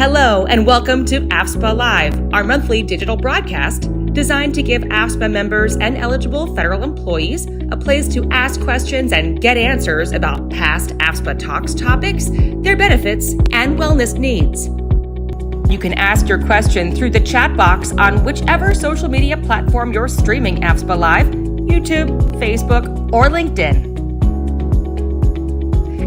Hello and welcome to AFSPA Live, our monthly digital broadcast designed to give AFSPA members and eligible federal employees a place to ask questions and get answers about past AFSPA Talks topics, their benefits, and wellness needs. You can ask your question through the chat box on whichever social media platform you're streaming AFSPA Live, YouTube, Facebook, or LinkedIn.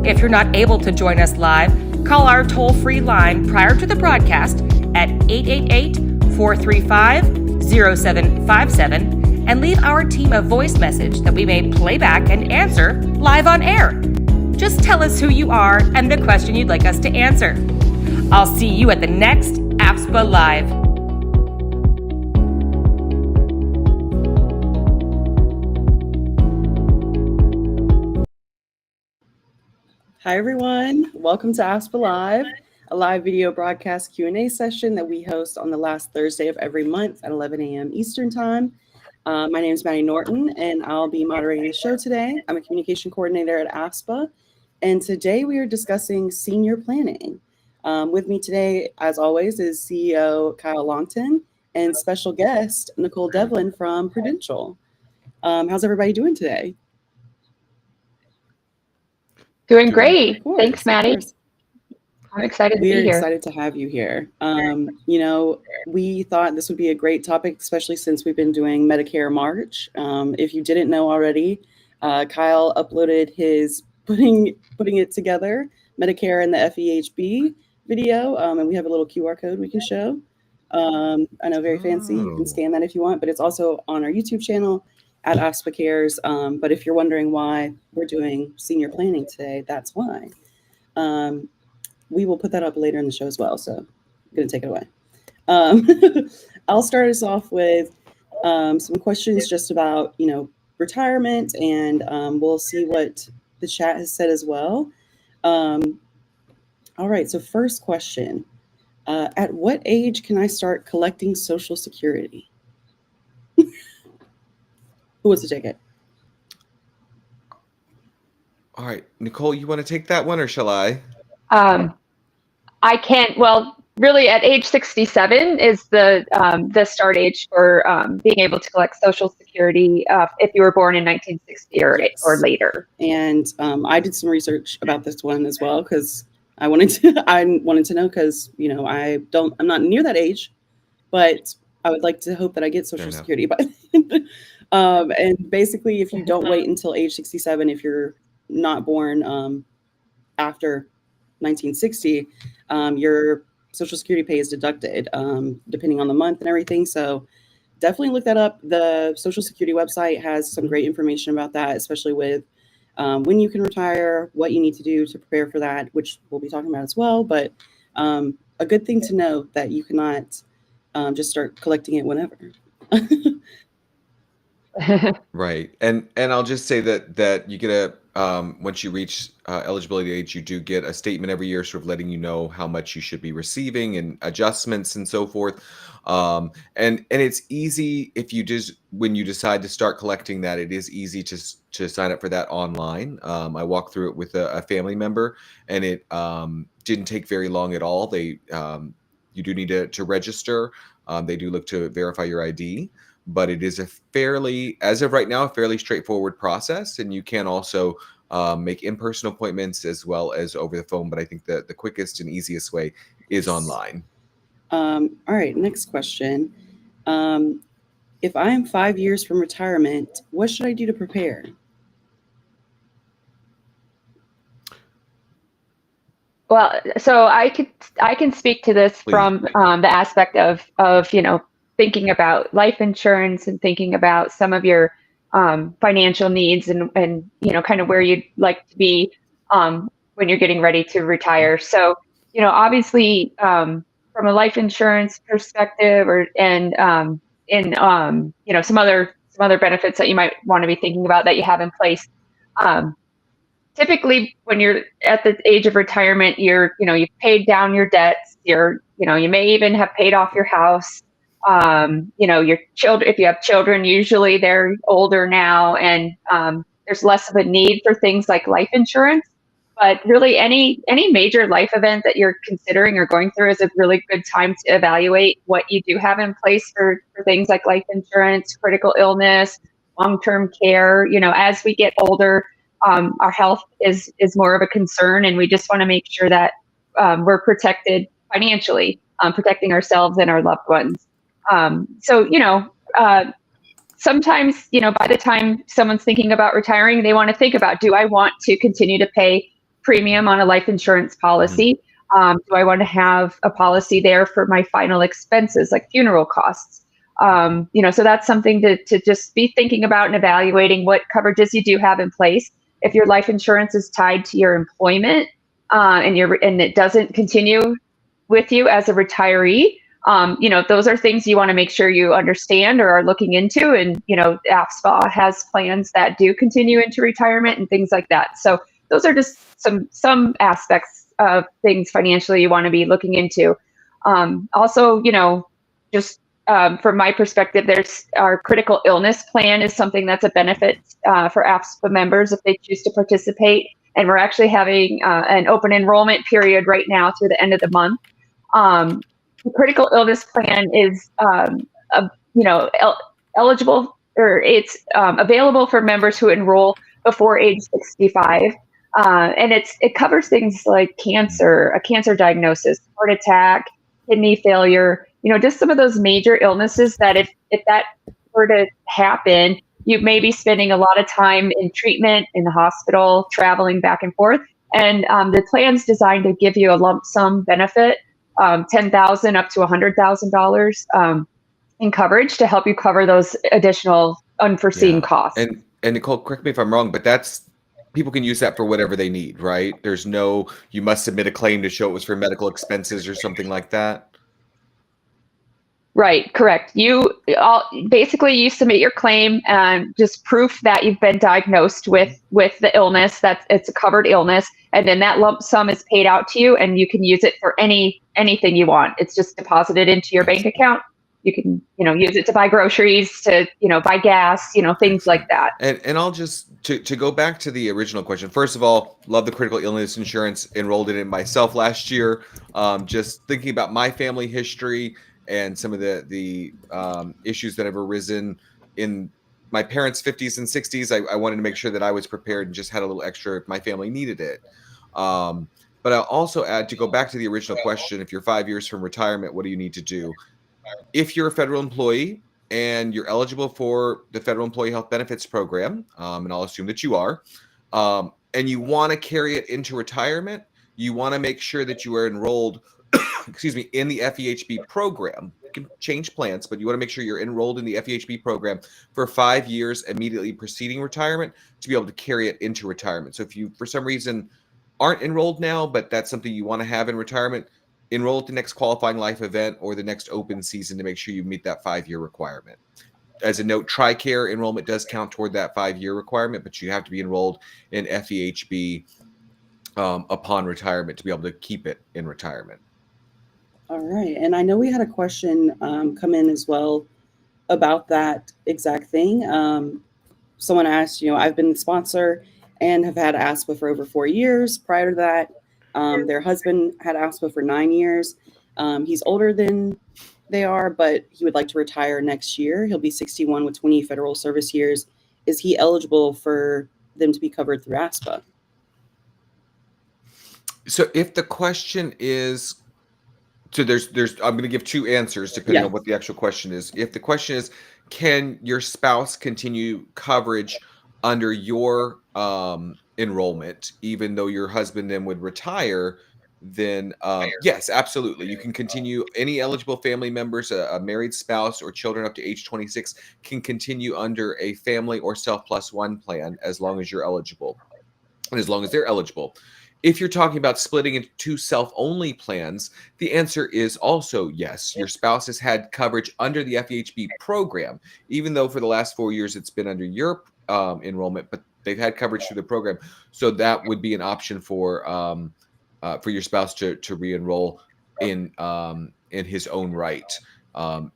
If you're not able to join us live, call our toll-free line prior to the broadcast at 888-435-0757 and leave our team a voice message that we may play back and answer live on air. Just tell us who you are and the question you'd like us to answer. I'll see you at the next AFSPA Live. Hi, everyone. Welcome to AFSPA Live, a live video broadcast Q&A session that we host on the last Thursday of every month at 11 a.m. Eastern Time. My name is Maddie Norton, and I'll be moderating the show today. I'm a communication coordinator at AFSPA, and today we are discussing senior planning. With me today, as always, is CEO Kyle Longton and special guest Nicole Devlin from Prudential. How's everybody doing today? Doing great. Thanks, Maddie. I'm excited to be here. We're excited to have you here. We thought this would be a great topic, especially since we've been doing Medicare March. If you didn't know already, Kyle uploaded his putting it together, Medicare and the FEHB video, and we have a little QR code we can show. I know, very fancy. You can scan that if you want, but it's also on our YouTube channel at AFSPA Cares. But if you're wondering why we're doing senior planning today, that's why. We will put that up later in the show as well, so I'm going to take it away. I'll start us off with some questions just about, retirement, and we'll see what the chat has said as well. All right, so first question. At what age can I start collecting Social Security? Who wants to take it? All right, Nicole, you want to take that one, or shall I? I can't. Well, really, at age 67 is the start age for being able to collect Social Security if you were born in 1960 or later. And I did some research about this one as well because I wanted to know because I'm not near that age, but I would like to hope that I get Social Security by then. And basically, if you don't wait until age 67, if you're not born after 1960, your Social Security pay is deducted depending on the month and everything. So definitely look that up. The Social Security website has some great information about that, especially with when you can retire, what you need to do to prepare for that, which we'll be talking about as well. But a good thing to know that you cannot just start collecting it whenever. Right. And I'll just say that you get a once you reach eligibility age, you do get a statement every year sort of letting you know how much you should be receiving and adjustments and so forth. And it's easy when you decide to start collecting that, it is easy to sign up for that online. I walked through it with a family member, and it didn't take very long at all. You do need to register. They do look to verify your ID. But it is as of right now, a fairly straightforward process. And you can also make in-person appointments as well as over the phone. But I think that the quickest and easiest way is online. All right, next question. If I am 5 years from retirement, what should I do to prepare? Well, so I can speak to this Please. From the aspect of thinking about life insurance and thinking about some of your financial needs and kind of where you'd like to be when you're getting ready to retire. So, obviously from a life insurance perspective and some other benefits that you might want to be thinking about that you have in place. Typically when you're at the age of retirement, you've paid down your debts, you may even have paid off your house. Your children, if you have children, usually they're older now, and there's less of a need for things like life insurance. But really, any major life event that you're considering or going through is a really good time to evaluate what you do have in place for things like life insurance, critical illness, long-term care. As we get older, our health is more of a concern, and we just want to make sure that we're protected financially, protecting ourselves and our loved ones. Sometimes, by the time someone's thinking about retiring, they want to think about, do I want to continue to pay premium on a life insurance policy? Do I want to have a policy there for my final expenses, like funeral costs? So that's something to just be thinking about and evaluating what coverages you do have in place. If your life insurance is tied to your employment and it doesn't continue with you as a retiree, those are things you want to make sure you understand or are looking into. And, AFSPA has plans that do continue into retirement and things like that. So those are just some aspects of things financially you want to be looking into. Also, just from my perspective, there's our critical illness plan is something that's a benefit for AFSPA members if they choose to participate. And we're actually having an open enrollment period right now through the end of the month. The critical illness plan is, eligible, or it's available for members who enroll before age 65. And it covers things like cancer, a cancer diagnosis, heart attack, kidney failure, just some of those major illnesses that if that were to happen, you may be spending a lot of time in treatment in the hospital, traveling back and forth. And the plan's designed to give you a lump sum benefit, $10,000 up to $100,000 in coverage to help you cover those additional unforeseen costs. And Nicole, correct me if I'm wrong, but people can use that for whatever they need, right? There's you must submit a claim to show it was for medical expenses or something like that. Right, correct. You submit your claim and just proof that you've been diagnosed with the illness, that it's a covered illness, and then that lump sum is paid out to you, and you can use it for anything you want. It's just deposited into your bank account. You can, use it to buy groceries, to, buy gas, things like that. And I'll just, to go back to the original question, first of all, love the critical illness insurance, enrolled in it myself last year. Just thinking about my family history and some of the issues that have arisen in my parents' 50s and 60s, I wanted to make sure that I was prepared and just had a little extra if my family needed it. But I'll also add, to go back to the original question, if you're 5 years from retirement, what do you need to do? If you're a federal employee and you're eligible for the Federal Employee Health Benefits Program, and I'll assume that you are, and you want to carry it into retirement, you want to make sure that you are enrolled in the FEHB program. You can change plans, but you want to make sure you're enrolled in the FEHB program for 5 years immediately preceding retirement to be able to carry it into retirement. So if you, for some reason, aren't enrolled now, but that's something you want to have in retirement, enroll at the next qualifying life event or the next open season to make sure you meet that 5-year requirement. As a note, TRICARE enrollment does count toward that 5-year requirement, but you have to be enrolled in FEHB upon retirement to be able to keep it in retirement. All right. And I know we had a question come in as well about that exact thing. Someone asked, I've been the sponsor and have had AFSPA for over 4 years. Prior to that, their husband had AFSPA for 9 years. He's older than they are, but he would like to retire next year. He'll be 61 with 20 federal service years. Is he eligible for them to be covered through AFSPA? So if the question is, there's I'm going to give two answers depending on what the actual question is. If the question is, can your spouse continue coverage under your enrollment, even though your husband then would retire, then yes, absolutely. You can continue. Any eligible family members, a married spouse or children up to age 26 can continue under a family or self+1 plan as long as you're eligible and as long as they're eligible. If you're talking about splitting into 2 self-only plans, the answer is also yes. Your spouse has had coverage under the FEHB program, even though for the last 4 years it's been under your enrollment, but they've had coverage through the program. So that would be an option for your spouse to re-enroll in his own right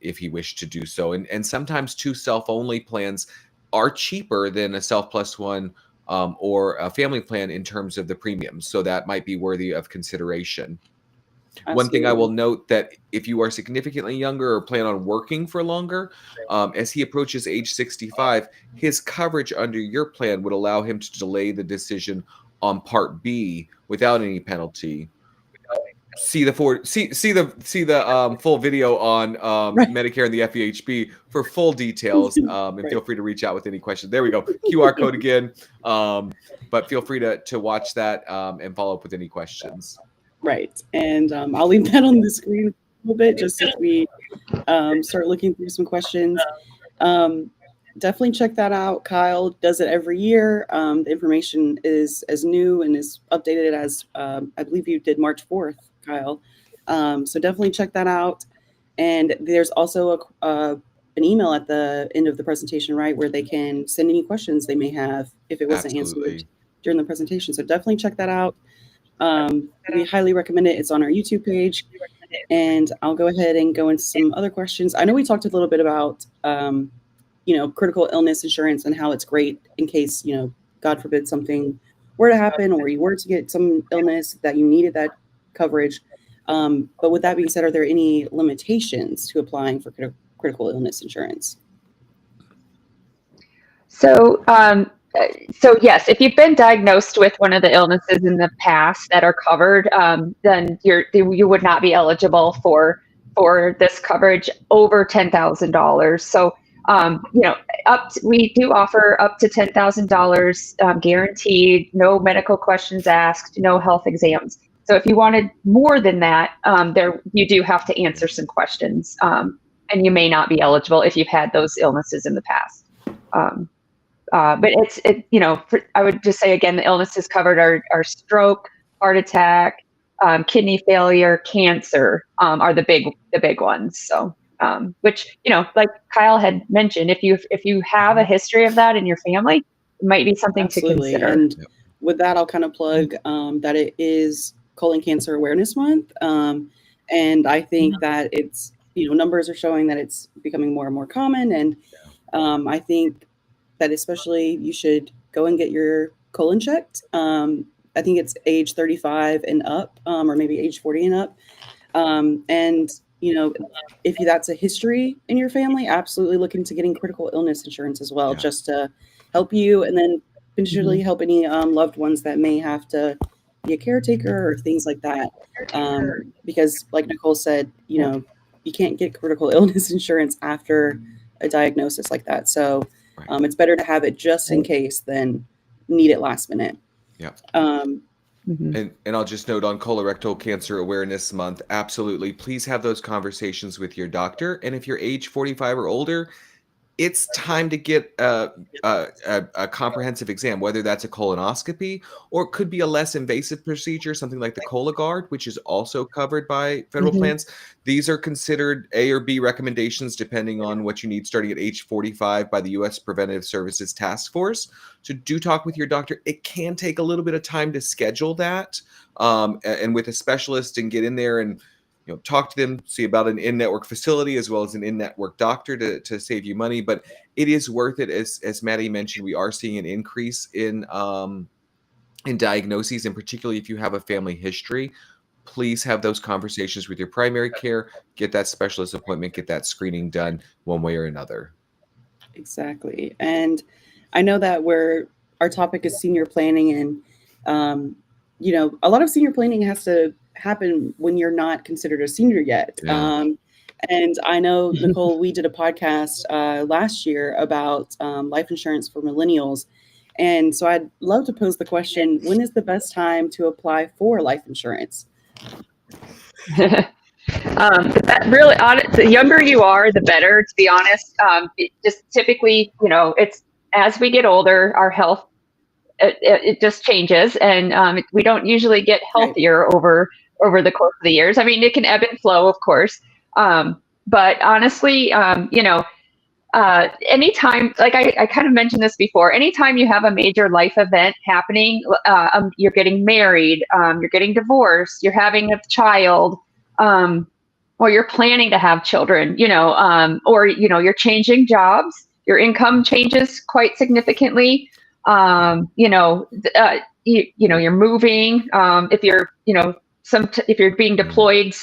if he wished to do so. And sometimes 2 self-only plans are cheaper than a self+1 or a family plan in terms of the premiums. So that might be worthy of consideration. Absolutely. One thing I will note, that if you are significantly younger or plan on working for longer, as he approaches age 65, his coverage under your plan would allow him to delay the decision on Part B without any penalty. See the full video on Right. Medicare and the FEHB for full details, and Right. feel free to reach out with any questions. There we go. QR code again. But feel free to watch that and follow up with any questions. Right. And I'll leave that on the screen a little bit just as we start looking through some questions. Definitely check that out. Kyle does it every year. The information is as new and is updated as I believe you did March 4th, Kyle. So definitely check that out. And there's also an email at the end of the presentation, right, where they can send any questions they may have if it wasn't answered during the presentation. So definitely check that out. We highly recommend it. It's on our YouTube page. And I'll go ahead and go into some other questions. I know we talked a little bit about, critical illness insurance and how it's great in case, God forbid something were to happen or you were to get some illness that you needed that coverage. But with that being said, are there any limitations to applying for critical illness insurance? So yes, if you've been diagnosed with one of the illnesses in the past that are covered, then you would not be eligible for this coverage over $10,000. So we do offer up to $10,000 guaranteed, no medical questions asked, no health exams. So if you wanted more than that, you do have to answer some questions, and you may not be eligible if you've had those illnesses in the past. But I would just say again, the illnesses covered are stroke, heart attack, kidney failure, cancer are the big ones. So, which like Kyle had mentioned, if you have a history of that in your family, it might be something Absolutely. to consider. And with that, I'll kind of plug that it is Colon Cancer Awareness Month, and I think that it's numbers are showing that it's becoming more and more common, and I think that especially you should go and get your colon checked. I think it's age 35 and up, or maybe age 40 and up. And if that's a history in your family, absolutely look into getting critical illness insurance as well, just to help you, and then potentially help any loved ones that may have to be a caretaker or things like that. Because like Nicole said, you can't get critical illness insurance after a diagnosis like that. So it's better to have it just in case than need it last minute. Yeah. Mm-hmm. And I'll just note on Colorectal Cancer Awareness Month, absolutely, please have those conversations with your doctor. And if you're age 45 or older, it's time to get a comprehensive exam, whether that's a colonoscopy or it could be a less invasive procedure, something like the Cologuard, which is also covered by federal plans. These are considered A or B recommendations depending on what you need, starting at age 45 by the U.S. Preventive Services Task Force. So do talk with your doctor. It can take a little bit of time to schedule that, and with a specialist, and get in there and talk to them, see about an in-network facility as well as an in-network doctor to save you money. But it is worth it. As Maddie mentioned, we are seeing an increase in diagnoses, and particularly if you have a family history, please have those conversations with your primary care, get that specialist appointment, get that screening done one way or another. Exactly. And I know that our topic is senior planning, and a lot of senior planning has to happen when you're not considered a senior yet. And I know, Nicole, we did a podcast last year about life insurance for millennials. And so I'd love to pose the question, when is the best time to apply for life insurance? The younger you are, the better, to be honest. Just typically, it's as we get older, our health, it just changes, and we don't usually get healthier over the course of the years. I mean, it can ebb and flow, of course. But honestly, anytime, like I kind of mentioned this before, anytime you have a major life event happening, you're getting married, you're getting divorced, you're having a child, or you're planning to have children, or, you're changing jobs, your income changes quite significantly. You're moving, if you're, if you're being deployed,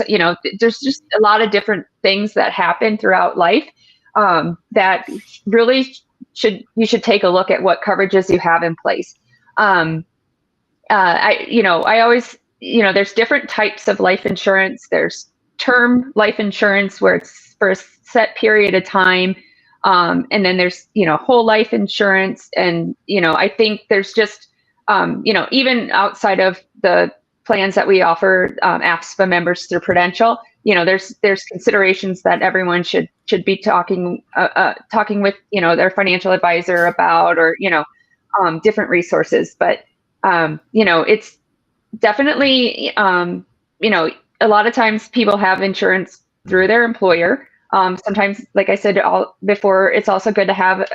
there's just a lot of different things that happen throughout life, that really you should take a look at what coverages you have in place. I always, there's different types of life insurance. There's term life insurance where it's for a set period of time. And then there's, whole life insurance. And, I think there's just, even outside of the plans that we offer AFSPA members through Prudential, there's considerations that everyone should be talking with, their financial advisor about, or, different resources. But, it's definitely, a lot of times people have insurance through their employer. Sometimes, like I said before, it's also good to have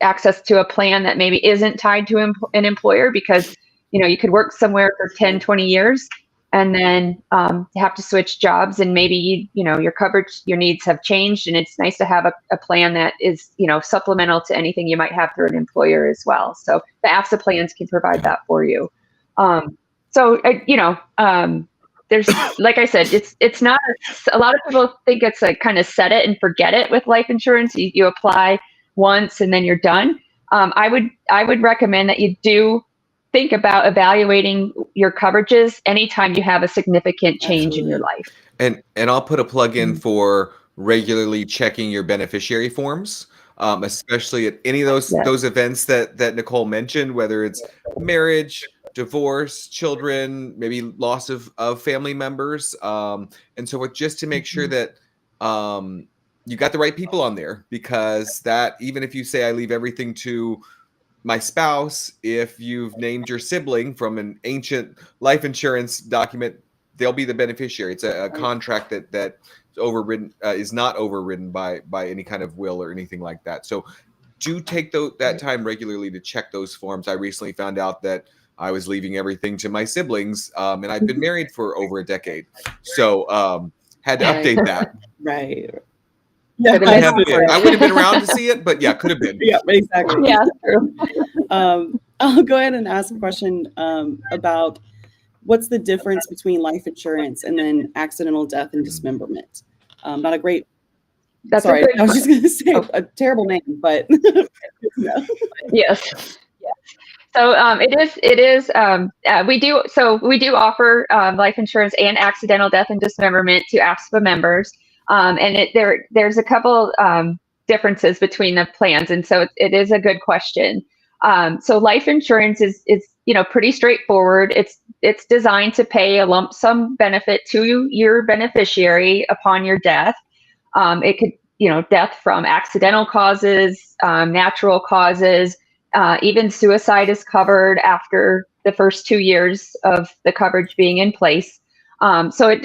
access to a plan that maybe isn't tied to an employer, because, you could work somewhere for 10, 20 years and then have to switch jobs, and maybe, your coverage, your needs have changed, and it's nice to have a plan that is, supplemental to anything you might have through an employer as well. So the AFSA plans can provide that for you. There's, like I said, it's not, a lot of people think it's like kind of set it and forget it with life insurance. You apply once and then you're done. I would recommend that you do think about evaluating your coverages anytime you have a significant change in your life. And I'll put a plug in for regularly checking your beneficiary forms, especially at any of those events that Nicole mentioned, whether it's marriage, divorce, children, maybe loss of family members, and so forth, just to make sure that you got the right people on there, because that, even if you say I leave everything to my spouse, if you've named your sibling from an ancient life insurance document, they'll be the beneficiary. It's a contract that overridden is not overridden by any kind of will or anything like that. So do take that time regularly to check those forms. I recently found out that I was leaving everything to my siblings, and I've been married for over a decade, so had to update that. Right. Yeah, I would have been around to see it, but yeah, could have been. Yeah, exactly. Yeah, true. I'll go ahead and ask a question about what's the difference between life insurance and then accidental death and dismemberment. Not a great. That's sorry, I was just going to say a terrible name, but yes. So it is. We do offer life insurance and accidental death and dismemberment to AFSPA members. And there's a couple differences between the plans, and so it is a good question. So life insurance is pretty straightforward. It's designed to pay a lump sum benefit to your beneficiary upon your death. It could death from accidental causes, natural causes, even suicide is covered after the first 2 years of the coverage being in place. So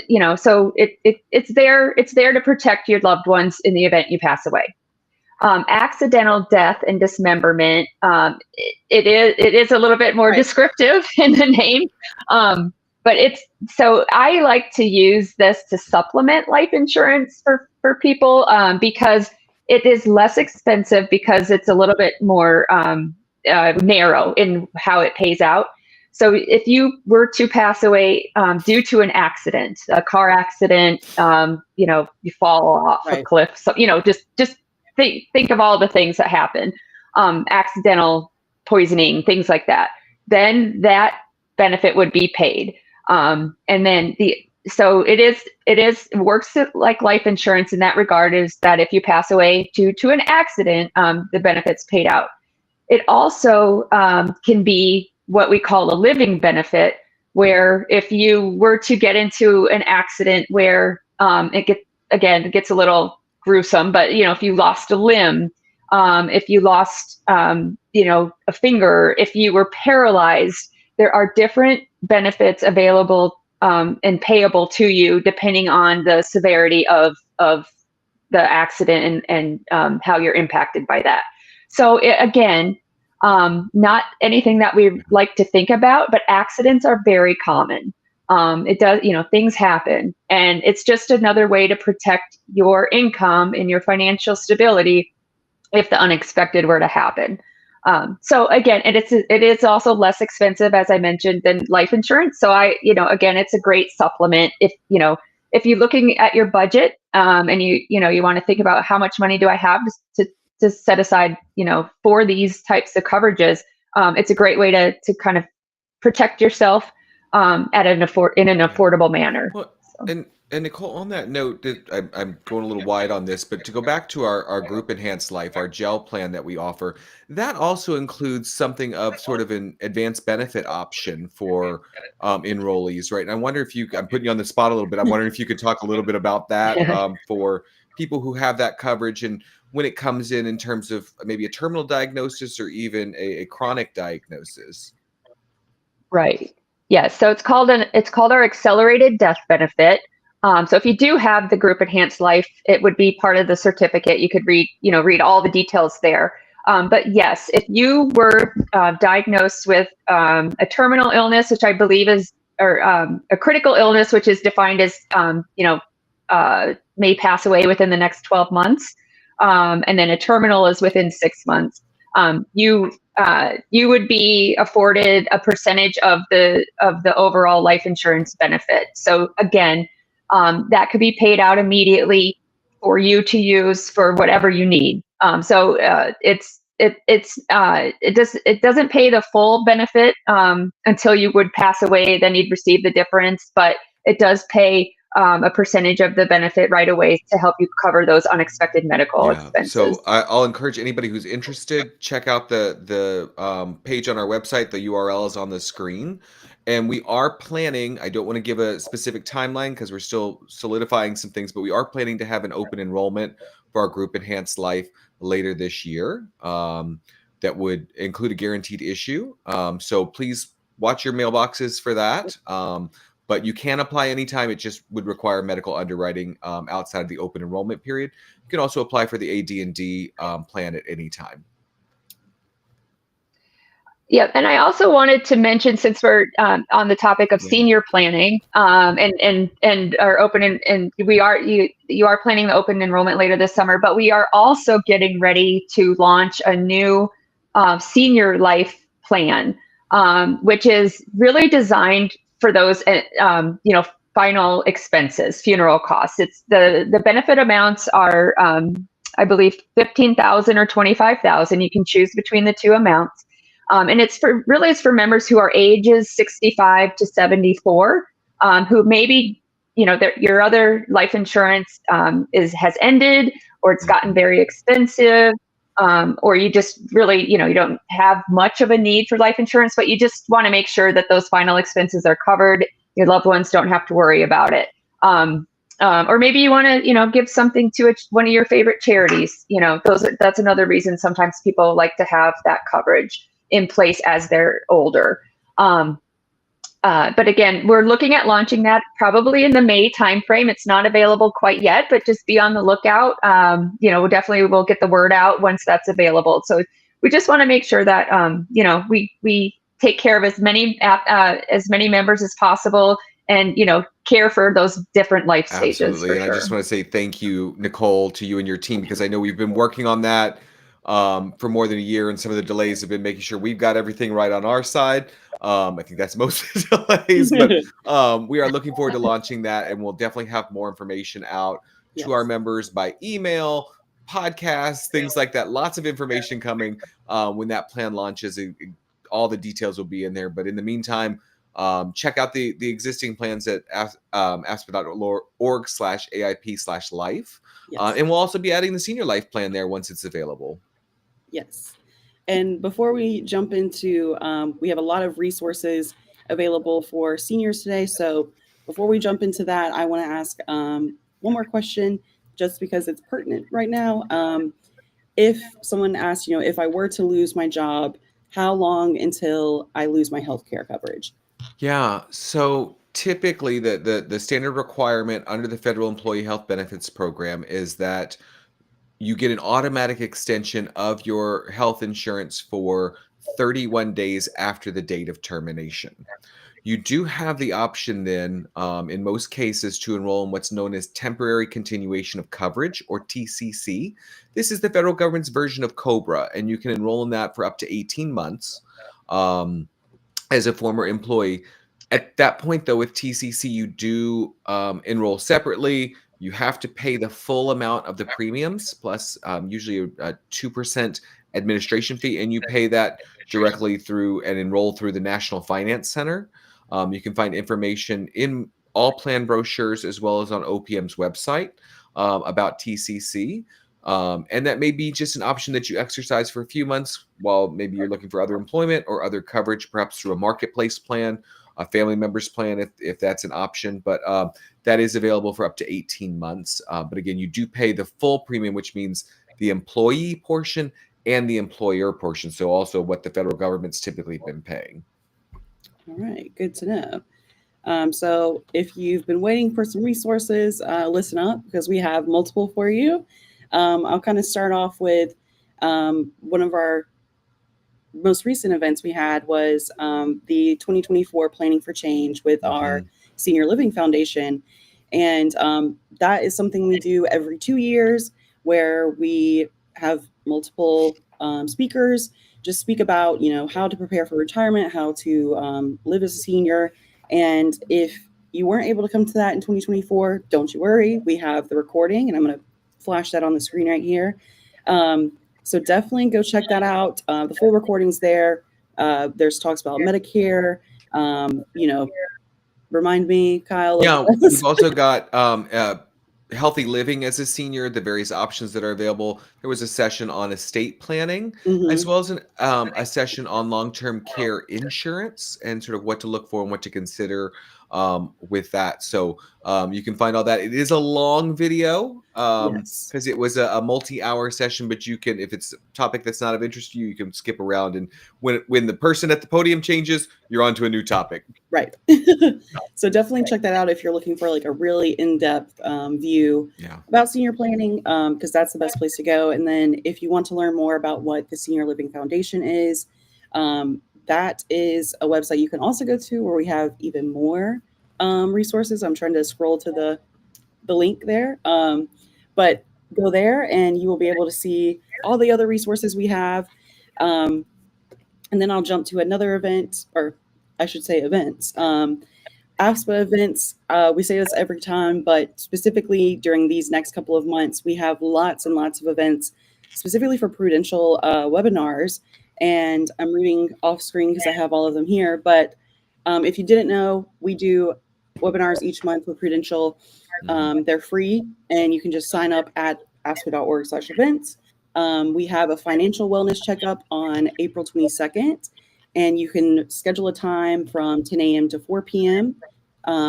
it's there to protect your loved ones in the event you pass away. Accidental death and dismemberment, it is a little bit more descriptive in the name. But I like to use this to supplement life insurance for people, because it is less expensive, because it's a little bit more narrow in how it pays out. So if you were to pass away due to an accident, a car accident, you fall off a cliff, so just think of all the things that happen, accidental poisoning, things like that. Then that benefit would be paid, and then it works like life insurance in that regard, is that if you pass away due to an accident, the benefit's paid out. It also can be what we call a living benefit, where if you were to get into an accident where it gets a little gruesome, but if you lost a limb, if you lost a finger, if you were paralyzed, there are different benefits available and payable to you depending on the severity of the accident and how you're impacted by that. So not anything that we like to think about, but accidents are very common. It does, things happen, and it's just another way to protect your income and your financial stability if the unexpected were to happen. So again, it is also less expensive, as I mentioned, than life insurance. So again, it's a great supplement if you're looking at your budget, and you want to think about how much money do I have to set aside, for these types of coverages. It's a great way to kind of protect yourself in an affordable manner. Well, So. and Nicole, on that note, I'm going a little wide on this, but to go back to our group enhanced life, our gel plan that we offer, that also includes something of sort of an advanced benefit option for enrollees, right? And I wonder if I'm putting you on the spot a little bit. I'm wondering if you could talk a little bit about that for people who have that coverage, and when it comes in terms of maybe a terminal diagnosis or even a chronic diagnosis. Right. Yeah. So it's called our accelerated death benefit. So if you do have the group enhanced life, it would be part of the certificate. You could read all the details there. But yes, if you were diagnosed with a terminal illness, which I believe is, or a critical illness, which is defined as, may pass away within the next 12 months, and then a terminal is within 6 months, you would be afforded a percentage of the overall life insurance benefit. So again, that could be paid out immediately for you to use for whatever you need. So it doesn't pay the full benefit until you would pass away. Then you'd receive the difference, but it does pay a percentage of the benefit right away to help you cover those unexpected medical expenses. So I'll encourage anybody who's interested, check out the page on our website. The URL is on the screen. And we are planning, I don't want to give a specific timeline because we're still solidifying some things, but we are planning to have an open enrollment for our group enhanced life later this year that would include a guaranteed issue. So please watch your mailboxes for that. But you can apply anytime. It just would require medical underwriting outside of the open enrollment period. You can also apply for the AD&D plan at any time. Yeah, and I also wanted to mention, since we're on the topic of senior planning, and are open, and you are planning the open enrollment later this summer, but we are also getting ready to launch a new senior life plan, which is really designed for those final expenses, funeral costs. It's the benefit amounts are I believe $15,000 or $25,000. You can choose between the two amounts. And it's for members who are ages 65 to 74, who maybe, your other life insurance has ended, or it's gotten very expensive, or you just really, you don't have much of a need for life insurance, but you just want to make sure that those final expenses are covered. Your loved ones don't have to worry about it. Or maybe you want to, give something to one of your favorite charities. That's another reason sometimes people like to have that coverage in place as they're older. But again, we're looking at launching that probably in the May timeframe. It's not available quite yet, but just be on the lookout. We'll definitely get the word out once that's available. So we just want to make sure that we take care of as many members as possible, and care for those different life stages. Absolutely. And I just want to say thank you, Nicole, to you and your team, because I know we've been working on that for more than a year, and some of the delays have been making sure we've got everything right on our side. I think that's most of the delays, but we are looking forward to launching that, and we'll definitely have more information out to our members by email, podcasts, things like that. Lots of information coming when that plan launches. All the details will be in there. But in the meantime, check out the existing plans at AFSPA.org/AIP/life. And we'll also be adding the senior life plan there once it's available. Yes. And before we jump into, we have a lot of resources available for seniors today. So before we jump into that, I want to ask one more question, just because it's pertinent right now. If someone asks, if I were to lose my job, how long until I lose my healthcare coverage? Yeah. So typically the standard requirement under the Federal Employee Health Benefits Program is that you get an automatic extension of your health insurance for 31 days after the date of termination. You do have the option then, in most cases, to enroll in what's known as Temporary Continuation of Coverage, or TCC. This is the federal government's version of COBRA, and you can enroll in that for up to 18 months. As a former employee. At that point, though, with TCC, you do enroll separately. You have to pay the full amount of the premiums plus usually a 2% administration fee, and you pay that directly through and enroll through the National Finance Center. You can find information in all plan brochures as well as on OPM's website about TCC. And that may be just an option that you exercise for a few months while maybe you're looking for other employment or other coverage, perhaps through a marketplace plan, a family member's plan, if that's an option. But that is available for up to 18 months. But again, you do pay the full premium, which means the employee portion and the employer portion. So also what the federal government's typically been paying. All right, good to know. So if you've been waiting for some resources, listen up because we have multiple for you. I'll kind of start off with one of our most recent events we had was the 2024 Planning for Change with our Senior Living Foundation. And that is something we do every 2 years where we have multiple speakers just speak about, how to prepare for retirement, how to live as a senior. And if you weren't able to come to that in 2024, don't you worry. We have the recording, and I'm going to flash that on the screen right here. So definitely go check that out. The full recording's there. There's talks about Medicare. Remind me, Kyle. Yeah, we've also got healthy living as a senior, the various options that are available. There was a session on estate planning, as well as a session on long-term care insurance and sort of what to look for and what to consider with that. So you can find all that. It is a long video because it was a multi-hour session, but you can, if it's a topic that's not of interest to you, you can skip around. And when the person at the podium changes, you're on to a new topic. Right. So definitely check that out if you're looking for like a really in-depth view about senior planning, because that's the best place to go. And then if you want to learn more about what the Senior Living Foundation is, that is a website you can also go to where we have even more resources. I'm trying to scroll to the link there. But go there and you will be able to see all the other resources we have. And then I'll jump to another event, or I should say events. AFSPA events, we say this every time, but specifically during these next couple of months, we have lots and lots of events specifically for Prudential webinars. And I'm reading off screen because I have all of them here. But if you didn't know, we do webinars each month with Prudential. They're free, and you can just sign up at afspa.org/events. We have a financial wellness checkup on April 22nd, and you can schedule a time from 10 a.m. to 4 p.m.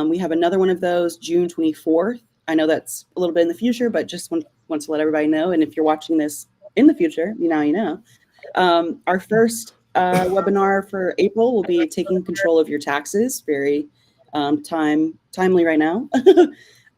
We have another one of those June 24th. I know that's a little bit in the future, but just want to let everybody know. And if you're watching this in the future, you know. Our first webinar for April will be taking control of your taxes. Very timely right now.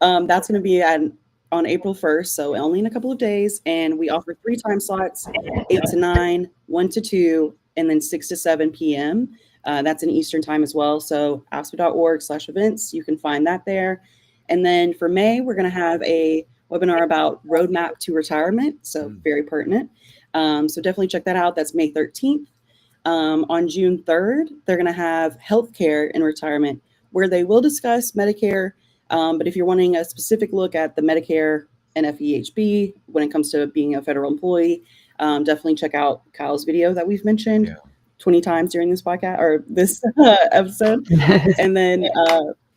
That's going to be on April 1st, so only in a couple of days. And we offer 3 time slots, 8 to 9, 1 to 2, and then 6 to 7 p.m. That's in Eastern time as well. So afspa.org/events, you can find that there. And then for May, we're going to have a webinar about roadmap to retirement. So very pertinent. So definitely check that out. That's May 13th. On June 3rd, they're going to have healthcare in retirement, where they will discuss Medicare. But if you're wanting a specific look at the Medicare and FEHB when it comes to being a federal employee, definitely check out Kyle's video that we've mentioned 20 times during this podcast or this episode. And then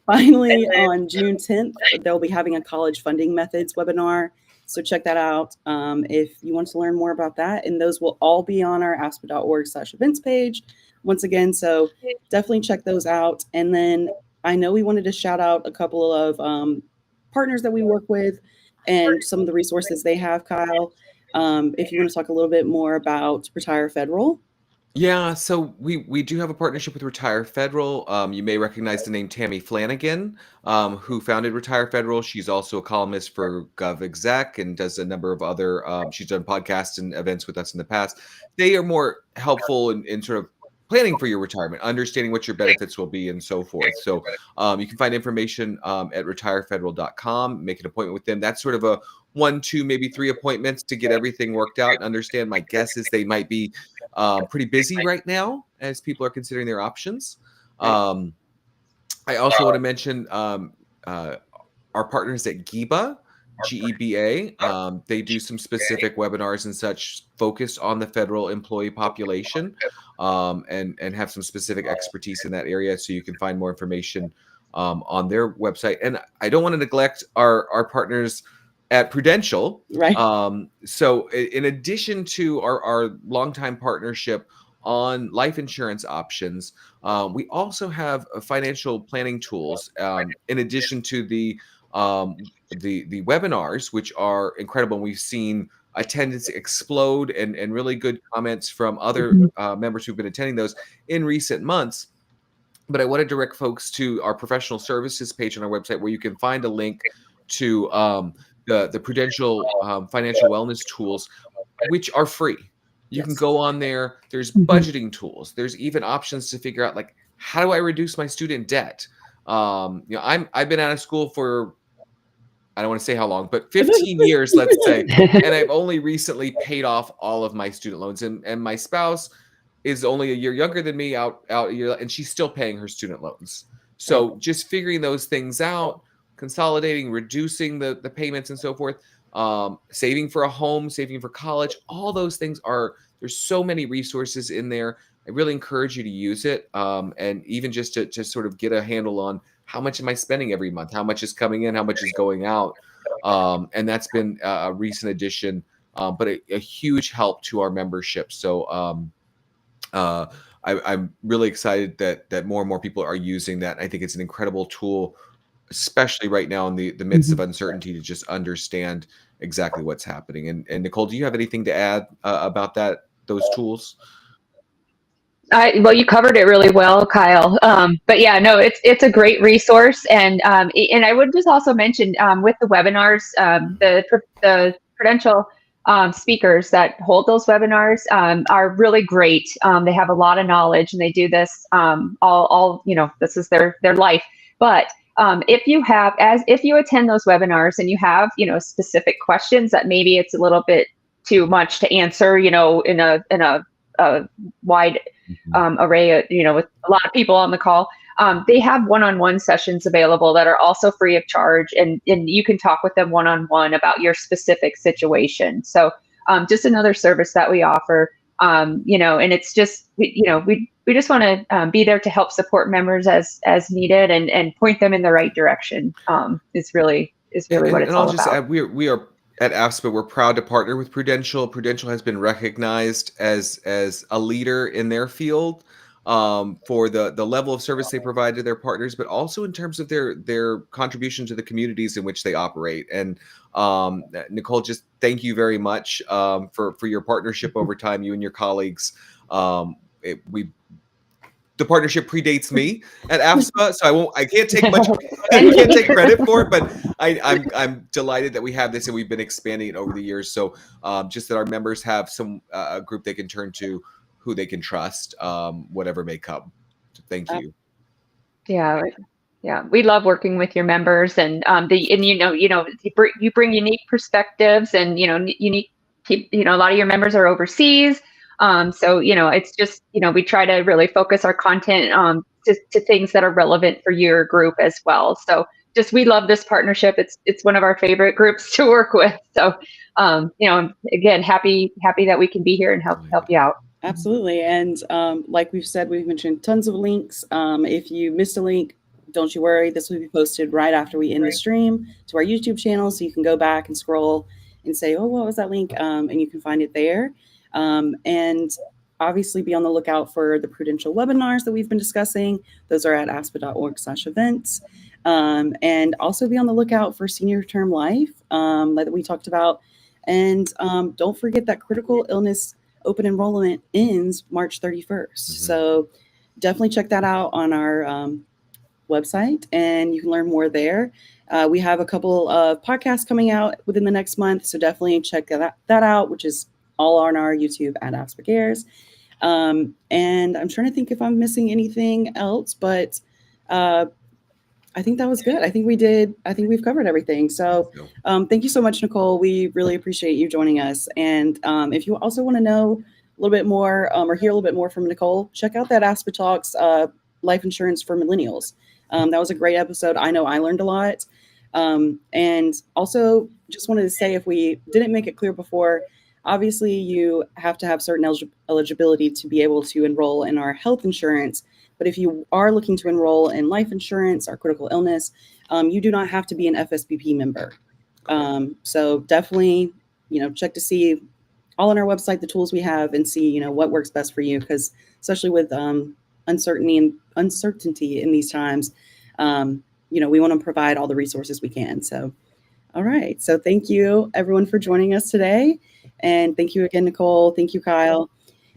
finally, on June 10th, they'll be having a college funding methods webinar. So check that out if you want to learn more about that. And those will all be on our afspa.org/events page once again. So definitely check those out. And then I know we wanted to shout out a couple of partners that we work with and some of the resources they have, Kyle. If you want to talk a little bit more about Retire Federal. Yeah, so we do have a partnership with Retire Federal. You may recognize the name Tammy Flanagan, who founded Retire Federal. She's also a columnist for GovExec and does a number of other, she's done podcasts and events with us in the past. They are more helpful in sort of planning for your retirement, understanding what your benefits will be, and so forth. So you can find information at retirefederal.com. Make an appointment with them. That's sort of a 1, 2, maybe 3 appointments to get everything worked out and understand. My guess is they might be pretty busy right now as people are considering their options. I also want to mention our partners at GEBA, GEBA. They do some specific webinars and such focused on the federal employee population, and have some specific expertise in that area. So you can find more information on their website. And I don't want to neglect our partners at Prudential. Right. So in addition to our longtime partnership on life insurance options, we also have financial planning tools in addition to the webinars, which are incredible. We've seen attendance explode and really good comments from other members who've been attending those in recent months. But I want to direct folks to our professional services page on our website, where you can find a link to the Prudential financial wellness tools, which are free. You can go on there. There's budgeting tools. There's even options to figure out, like, how do I reduce my student debt? I've been out of school for, I don't want to say how long, but 15 years, let's say, and I've only recently paid off all of my student loans. And my spouse is only a year younger than me, out a year, and she's still paying her student loans. So just figuring those things out, consolidating, reducing the payments and so forth, saving for a home, saving for college, all those things there's so many resources in there. I really encourage you to use it. And even just to sort of get a handle on, how much am I spending every month? How much is coming in? How much is going out? And that's been a recent addition, but a huge help to our membership. So I'm really excited that more and more people are using that. I think it's an incredible tool, especially right now in the midst of uncertainty, to just understand exactly what's happening. And Nicole, do you have anything to add about those tools? Well, you covered it really well, Kyle. But yeah, no, it's a great resource. And I would just also mention with the webinars, the Prudential speakers that hold those webinars are really great. They have a lot of knowledge, and they do this this is their life. But if you attend those webinars and you have, specific questions that maybe it's a little bit too much to answer, in a wide array, with a lot of people on the call, they have one-on-one sessions available that are also free of charge, and you can talk with them one-on-one about your specific situation. So just another service that we offer, and it's just, we just want to be there to help support members as needed, and point them in the right direction. Is really what it's all about. And I'll just add, we are at AFSPA, we're proud to partner with Prudential. Prudential has been recognized as a leader in their field for the level of service they provide to their partners, but also in terms of their contribution to the communities in which they operate. And Nicole, just thank you very much for your partnership over time, you and your colleagues. The partnership predates me at AFSPA, so I can't take credit for it, but I'm delighted that we have this, and we've been expanding it over the years. So just that our members have a group they can turn to, who they can trust, whatever may come. So thank you. Yeah, we love working with your members, and you bring unique perspectives, and unique. A lot of your members are overseas. So, it's just, we try to really focus our content to things that are relevant for your group as well. So we love this partnership. It's one of our favorite groups to work with. So, again, happy that we can be here and help you out. Absolutely. And like we've said, we've mentioned tons of links. If you missed a link, don't you worry. This will be posted right after we end the stream to our YouTube channel. So you can go back and scroll and say, oh, what was that link? And you can find it there. And obviously be on the lookout for the Prudential webinars that we've been discussing. Those are at afspa.org/events. And also be on the lookout for senior term life that we talked about. And don't forget that critical illness open enrollment ends March 31st. So definitely check that out on our website, and you can learn more there. We have a couple of podcasts coming out within the next month. So definitely check that out, which is all on our YouTube at AFSPA Cares. And I'm trying to think if I'm missing anything else, but I think that was good. I think we've covered everything. So thank you so much, Nicole. We really appreciate you joining us. And if you also want to know a little bit more or hear a little bit more from Nicole, check out that AFSPA Talks Life Insurance for Millennials. That was a great episode. I know I learned a lot. And also just wanted to say, if we didn't make it clear before, obviously you have to have certain eligibility to be able to enroll in our health insurance. But if you are looking to enroll in life insurance or critical illness, you do not have to be an FSBP member. So definitely, check to see all on our website, the tools we have, and see, what works best for you. Because especially with uncertainty in these times, we want to provide all the resources we can. So, all right. So thank you everyone for joining us today. And thank you again, Nicole. Thank you, Kyle.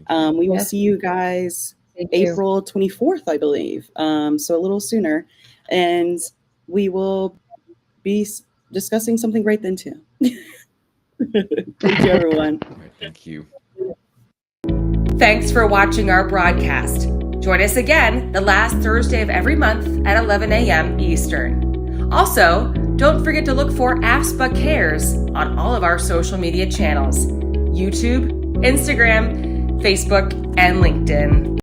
We will see you guys April 24th, I believe. So a little sooner. And we will be discussing something great then too. Thank you, everyone. All right, thank you. Thanks for watching our broadcast. Join us again the last Thursday of every month at 11 a.m. Eastern. Also, don't forget to look for AFSPA Cares on all of our social media channels: YouTube, Instagram, Facebook, and LinkedIn.